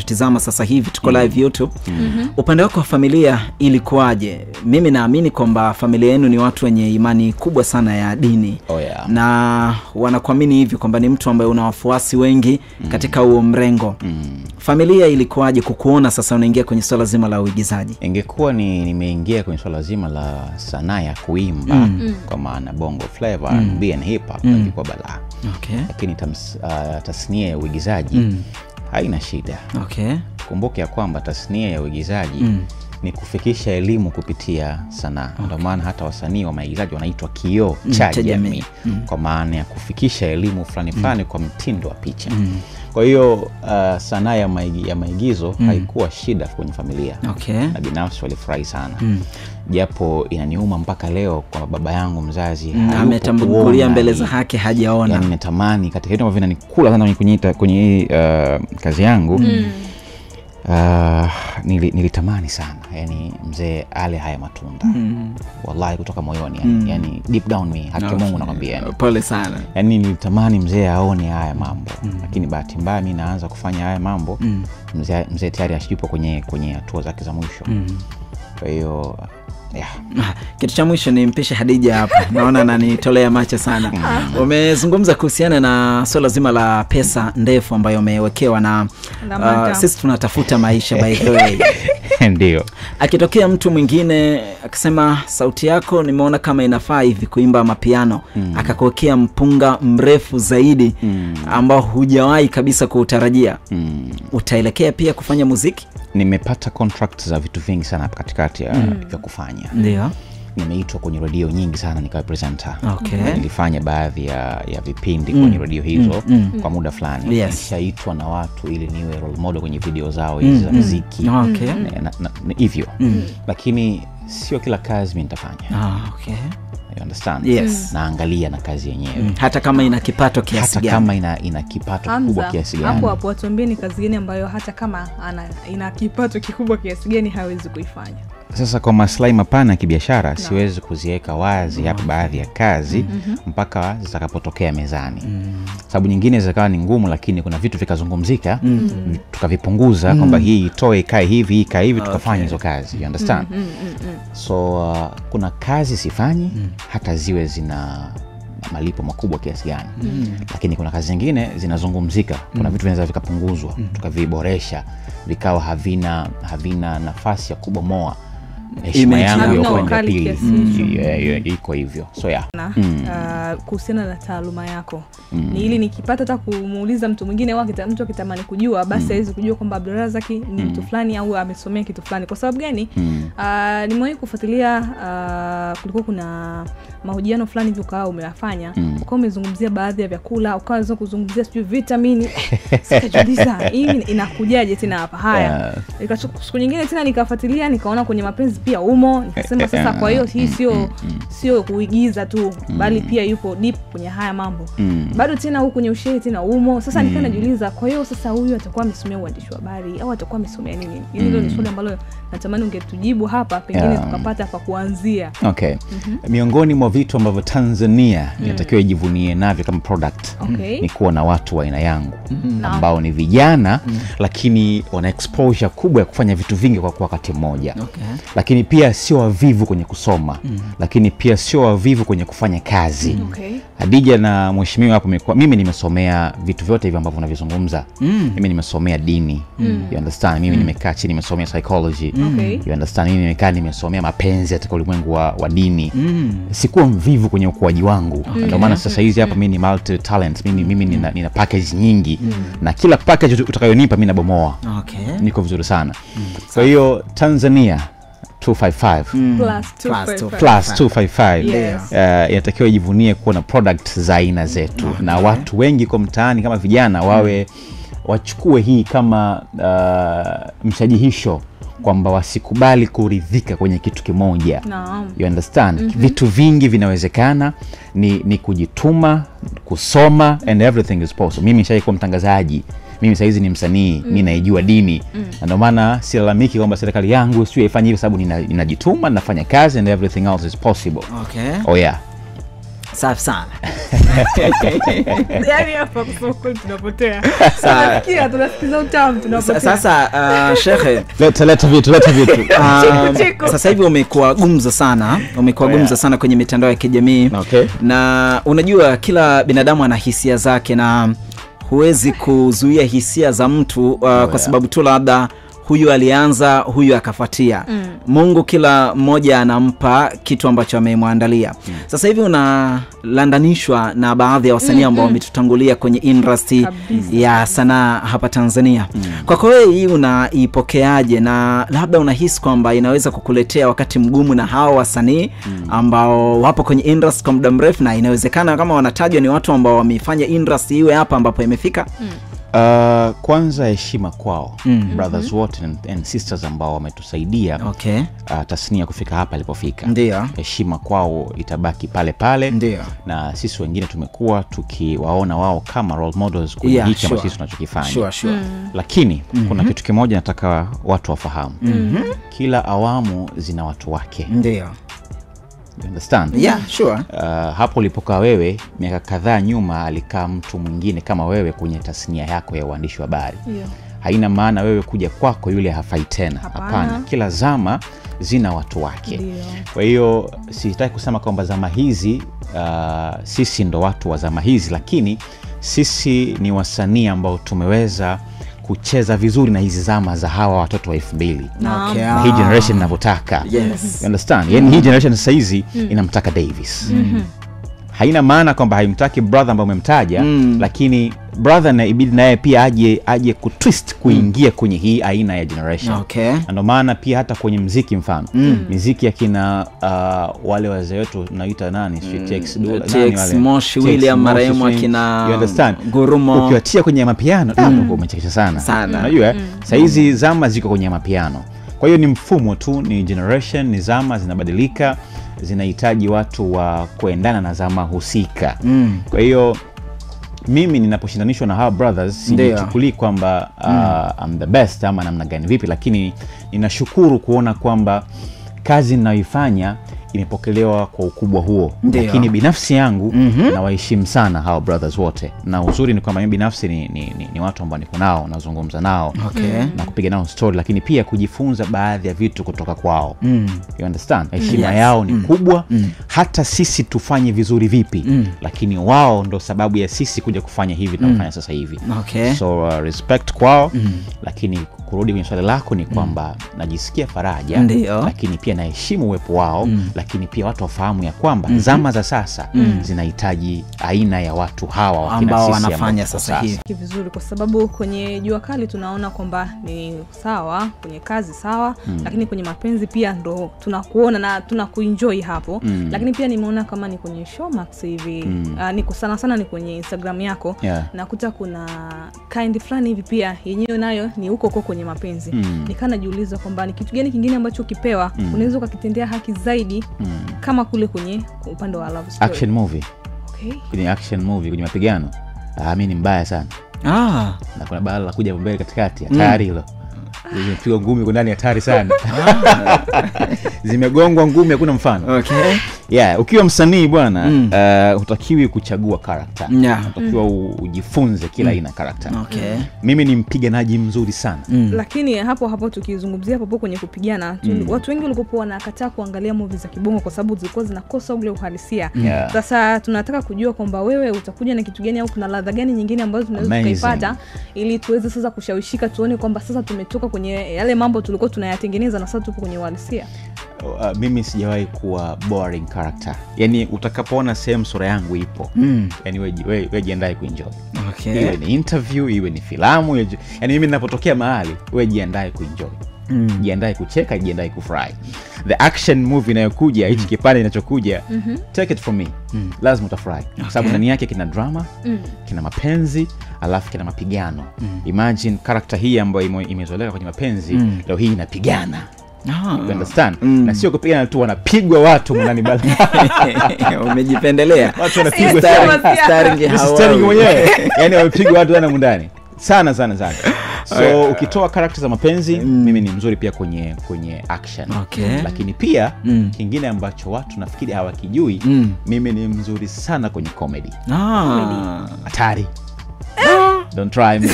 unatutizama sasa hivi, tuko live YouTube. Upande wako wa familia ilikuwaje? Mimi naamini kwamba familia yenu ni watu wenye imani kubwa sana ya dini. Na wanakuamini hivi kwamba ni mtu ambaye una wafuasi wengi katika huo mrengo. Familia ilikuwaje kukuona sasa unaingia kwenye swala zima la uigizaji? Ingekuwa nimeingia kwenye swala zima la sanaa ya kuimba kwa maana bongo flavor, R&B and hip hop, ilikuwa balaa. Lakini tasnia ya uigizaji haina shida. Kumbuke ya kwamba tasnia ya uigizaji ni kufikisha elimu kupitia sanaa. Ndio maana hata wasanii wa maigizaji wanaitwa kioo cha jamii, kwa maana ya kufikisha elimu fulani kwa mtindo wa picha. Kwa hiyo sanaa ya maigizo haikuwa shida kwenye familia. Na binafsi walifurahi sana. Japo inaniuma mpaka leo kwa baba yangu mzazi ametambulia mbele za haki hajaona. Yani natamani katika hiyo ambavyo nanikula sana kwenye kazi yangu. Nilitamani sana yani mzee ale haya matunda. Wallahi kutoka moyoni yani deep down me, haki Mungu nakwambia yani. Pole sana. Yani nilitamani mzee aone haya mambo. Lakini bahati mbaya mimi naanza kufanya haya mambo, mzee tayari ashipo kwenye hatua zake za mwisho. Kwa hiyo kitu cha mwisho ni mpishe Hadija hapa. Naona ananitolea macho sana. Umezungumza kuhusiana na swala zima la pesa ndefu ambayo umewekewa na sisi tunatafuta maisha by the way. Ndio. Akitokea mtu mwingine akisema sauti yako nimeona kama inafaa hivi kuimba mapiano, akakuwekea mpunga mrefu zaidi ambao hujawahi kabisa kuutarajia, utaelekea pia kufanya muziki? Nimepata contract za vitu vingi sana hapa katikati ya kufanya. Ndio. Nimeitwa kwenye radio nyingi sana nikawa presenter. Nilifanya baadhi ya vipindi kwenye radio hizo kwa muda fulani. Nishaitwa na watu ili niwe role model kwenye video zao hizi za muziki. Hivyo. Lakini sio kila kazi mimi nitafanya. You understand? Naangalia na kazi yenyewe. Hata kama ina kipato kiasi gani. Hata kama ina kipato kikubwa kiasi gani. Hapo watuambie ni kazi gani ambayo hata kama ina kipato kikubwa kiasi gani hawezi kuifanya. Sasa kwa maslahi mapana ya kibiashara siwezi kuziweka wazi hapa baadhi ya kazi mpaka zitakapotokea mezani. Sababu nyingine zikawa ni ngumu, lakini kuna vitu vikazungumzika tukavipunguza kwamba hii itoe ikae hivi tukafanya hizo kazi. You understand? So kuna kazi sifanyi hata ziwe zina malipo makubwa kiasi gani. Lakini kuna kazi zingine zinazungumzika, kuna vitu vinaweza vikapunguzwa, tukaviboresha, vikawa havina nafasi ya kubomoa heshima yangu ya kwenda pili. Iko hivyo. So kuhusiana na taaluma yako, ni ili nikipata hata kumuuliza mtu mwingine mtu akitamani kujua basi hawezi kujua kwamba Abdulrazak ni mtu fulani au amesomea kitu fulani. Kwa sababu gani? Nimewahi kufuatilia kulikuwa kuna mahojiano fulani hivi ukawa umeyafanya, ukawa umezungumzia baadhi ya vyakula, ukaanza kuzungumzia sio vitamini. Sikajiuliza hii inakujaje tena hapa. Haya. Siku nyingine tena nikafuatilia nikaona kwenye mapenzi pia umo, nikasema sasa kwa hiyo hii sio kuigiza tu bali pia yupo deep kwenye haya mambo. Bado tena huko kwenye ushehe tena umo. Sasa nikawa najiuliza kwa hiyo sasa huyu atakuwa amesomea uandishi wa habari au atakuwa amesomea nini? Hilo ni swali ambalo natamani ungetujibu hapa, pengine tukapata pa kuanzia. Miongoni mwa vitu ambavyo Tanzania inatakiwa ijivunie navyo kama product ni kuwa na watu wa aina yangu ambao ni vijana lakini wana exposure kubwa ya kufanya vitu vingi kwa wakati mmoja. Lakini pia sio wavivu kwenye kusoma, lakini pia sio wavivu kwenye kufanya kazi. Hadija na mheshimiwa hapo mimi nimesomea vitu vyote hivi ambavyo unavizungumza. Mimi nimesomea dini. You understand? Mimi nimekaa chini nimesomea psychology. You understand? Mimi nimesomea mapenzi katika ulimwengu wa dini. Sikuwa mvivu kwenye ukuaji wangu. Ndio maana sasa hizi hapa mimi ni multi talent. Mimi nina package nyingi. Na kila package utakayonipa mimi nabomoa. Niko vizuri sana. Kwa hiyo Tanzania 255 plus 255 inatakiwa ijivunie kuwa na product za aina zetu. Na watu wengi kwa mtaani kama vijana wachukue hii kama mshajihisho kwamba wasikubali kuridhika kwenye kitu kimoja. You understand? Vitu vingi vinawezekana, ni kujituma, kusoma, and everything is possible. Mimi nishaikuwa mtangazaji, mimi saizi ni msanii, mimi naijua dini. Ndio maana silalamiki kwamba serikali yangu sio ifanye hivi, sababu ninajituma, nafanya kazi, and everything else is possible. Safi sana. Yaani hapa kusoko tunapotea. Sikia tunasikiza utamu tunapotea. Sasa Sheikh, leta vitu. Sasa hivi umekuwa gumzo sana kwenye mitandao ya kijamii. Okay. Na unajua kila binadamu ana hisia zake na huwezi kuzuia hisia za mtu kwa sababu tu labda huyu alianza, huyu akafuatia. Mungu kila mmoja anampa kitu ambacho amemwandalia. Sasa hivi unalandanishwa na baadhi ya wasanii ambao wametutangulia kwenye industry ya sanaa hapa Tanzania. Kwako wewe hii unaipokeaje, na labda unahisi kwamba inaweza kukuletea wakati mgumu na hao wasanii ambao wapo kwenye industry kwa muda mrefu, na inawezekana kama wanatajwa ni watu ambao wamefanya industry iwe hapa ambapo imefika? Kwanza heshima kwao, brothers wote and sisters ambao wametusaidia tasnia kufika hapa ilipofika. Ndio. Heshima kwao itabaki pale pale. Ndio. Na sisi wengine tumekuwa tukiwaona wao kama role models kwenye hiki ambacho sisi tunachokifanya. Sure. Lakini kuna kitu kimoja nataka watu wafahamu. Kila awamu zina watu wake. Ndio. You understand? Yeah, sure. Hapo ulipokaa wewe miaka kadhaa nyuma alikaa mtu mwingine kama wewe kwenye tasnia yako ya uandishi wa habari. Yeah. Haina maana wewe kuja kwako yule hafai tena. Hapana. Kila zama zina watu wake. Kwa hiyo sitaki kusema kwamba zama hizi sisi ndo watu wa zama hizi, lakini sisi ni wasanii ambao tumeweza kucheza vizuri na hizi zama za hawa watoto wa 2000. Na hii generation inavyotaka. Yes. You understand? Yaani hii generation sasa hizi inamtaka Davis. Haina maana kwamba haimtaki brother ambaye umemtaja, lakini brother na ibidi naye pia aje kutwist kuingia kwenye hii aina ya generation. Ndio maana pia hata kwenye muziki mfano, muziki akina wale wazee wetu naita nani, TX Moshi, William marehemu akina Gurumo, ukiwatia kwenye mapiano umechekesha sana. Unajua sasa hizi zama ziko kwenye mapiano. Kwa hiyo ni mfumo tu, ni generation, ni zama zinabadilika, zinahitaji watu wa kuendana na zama husika. Kwa hiyo mimi ninaposhindanishwa na hawa brothers sijichukulii kwamba I'm the best ama namna gani vipi, lakini ninashukuru kuona kwamba kazi ninayoifanya imepokelewa kwa ukubwa huo. Lakini binafsi yangu na waheshimu sana hawa brothers wote, na uzuri ni kwamba mimi binafsi ni watu ambao niko nao, nazungumza nao na kupiga nao story, lakini pia kujifunza baadhi ya vitu kutoka kwao. You understand? Heshima yao ni kubwa. Hata sisi tufanye vizuri vipi, lakini wao ndo sababu ya sisi kuja kufanya hivi tunafanya sasa hivi. So respect kwao. Lakini kurudi kwenye swali lako ni kwamba najisikia faraja, lakini pia naheshimu uwepo wao. Lakini pia watu wafahamu ya kwamba zama za sasa zinahitaji aina ya watu hawa ambao wanafanya sasa hivi vizuri, kwa sababu kwenye Jua Kali tunaona kwamba ni sawa kwenye kazi sawa, lakini kwenye mapenzi pia ndo tunakuona na tunakuenjoy hapo. Lakini pia nimeona kama ni kwenye Showmax hivi, niko sana ni kwenye Instagram yako, nakuta kuna kind fulani hivi pia yenyewe nayo ni huko kwenye mapenzi. Nikana jiuliza kwamba ni kitu gani kingine ambacho ukipewa unaweza ukakitendea haki zaidi kama kule kwenye upande wa love story. Action movie. Kwenye action movie, kwenye mapigano, mimi ni mbaya sana. Na kuna bala kuja mbele katikati, hatari hilo. Zimepiga ngumi kwa ndani, hatari sana. Zimegongwa ngumi hakuna mfano. Ukiwa msanii bwana, hutakiwi kuchagua character. Hutakiwa ujifunze kila aina character. Mimi ni mpiganaji mzuri sana. Lakini hapo tukizungumzia hapo kwenye kupigana, watu wengi walikuwa wanakataa kuangalia movie za kibongo kwa sababu zilikuwa zinakosa ule uhalisia. Sasa tunataka kujua kwamba wewe utakuja na kitu gani au kuna ladha gani nyingine ambazo tunaweza kuipata ili tuweze sasa kushawishika, tuone kwamba sasa tumetoka kwenye yale mambo tulikuwa tunayatengeneza na sasa tupo kwenye uhalisia. Mimi sijawahi kuwa boring character. Yaani utakapoona sehemu sura yangu ipo, yani wewe jiandae kuenjoy. Iwe ni interview, iwe ni filamu, yaani mimi ninapotokea mahali wewe jiandae kuenjoy. Jiandae kucheka, jiandae kufurahi. The action movie inayokuja, hichi kipande inachokuja, take it from me. Lazima utafurahi. Kwa sababu ndani yake kina drama, kina mapenzi, alafu kina mapigano. Imagine character hii ambayo imezoeleka kwenye mapenzi, leo hii inapigana. You understand? Na sio kupigana tu, wanapigwa watu ndani bala. Umejipendelea. Watu wanapigwa starring mwenyewe. Yaani wamepigwa watu ndani sana. So ukitoa character za mapenzi, mimi ni mzuri pia kwenye action. Lakini pia kingine ambacho watu nafikiri hawakijui, mimi ni mzuri sana kwenye comedy. Hatari. Don't try me.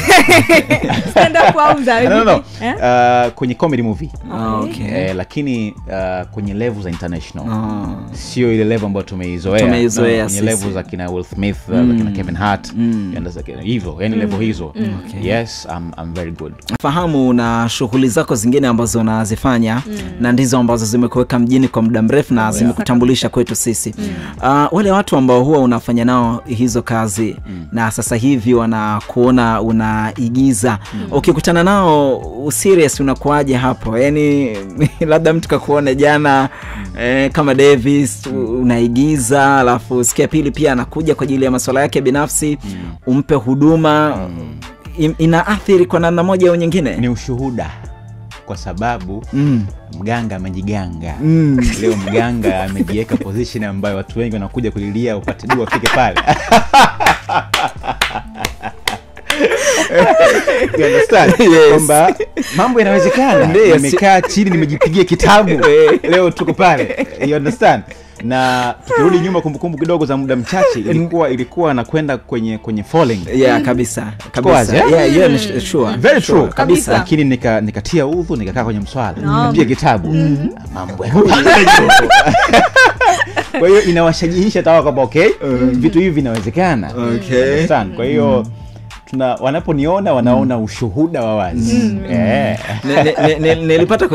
Stand up au no. Kwenye comedy movie. Lakini kwenye level za international. Sio ile level ambayo tumeizoea. Kwenye level za kina Will Smith, za kina Kevin Hart, hivyo, yani level hizo. Yes, I'm very good. Fahamu na shughuli zako zingine ambazo unazifanya na ndizo ambazo zimekuweka mjini kwa muda mrefu na zimekutambulisha kwetu sisi. Wale watu ambao huwa unafanya nao hizo kazi na sasa hivi wanakuona unaigiza, ukikutana nao serious unakuaje hapo? Yani labda mtu kakuone jana kama Davis unaigiza, alafu sikia pili pia anakuja kwa ajili ya masuala yake binafsi, umpe huduma, inaathiri kwa namna moja au nyingine? Ni ushuhuda, kwa sababu mganga amejiganga. Leo mganga amejiweka position ambayo watu wengi wanakuja kulilia upate dua fike pale. You understand? Kwamba mambo yanawezekana. Nimekaa chini nimejipigia kitabu. Leo tuko pale. You understand? Na tukirudi nyuma kumbukumbu kidogo za muda mchache, ilikuwa anakwenda kwenye falling. Kabisa. Sure. Very true. Kabisa. Lakini nikatia udhu, nikakaa kwenye mswala, nikapiga kitabu. Mambo kwa hiyo inawashajihisha tawa kwamba vitu hivi vinawezekana. Understand? Kwa hiyo wanaponiona wanaona ushuhuda wa wazi. Nilipata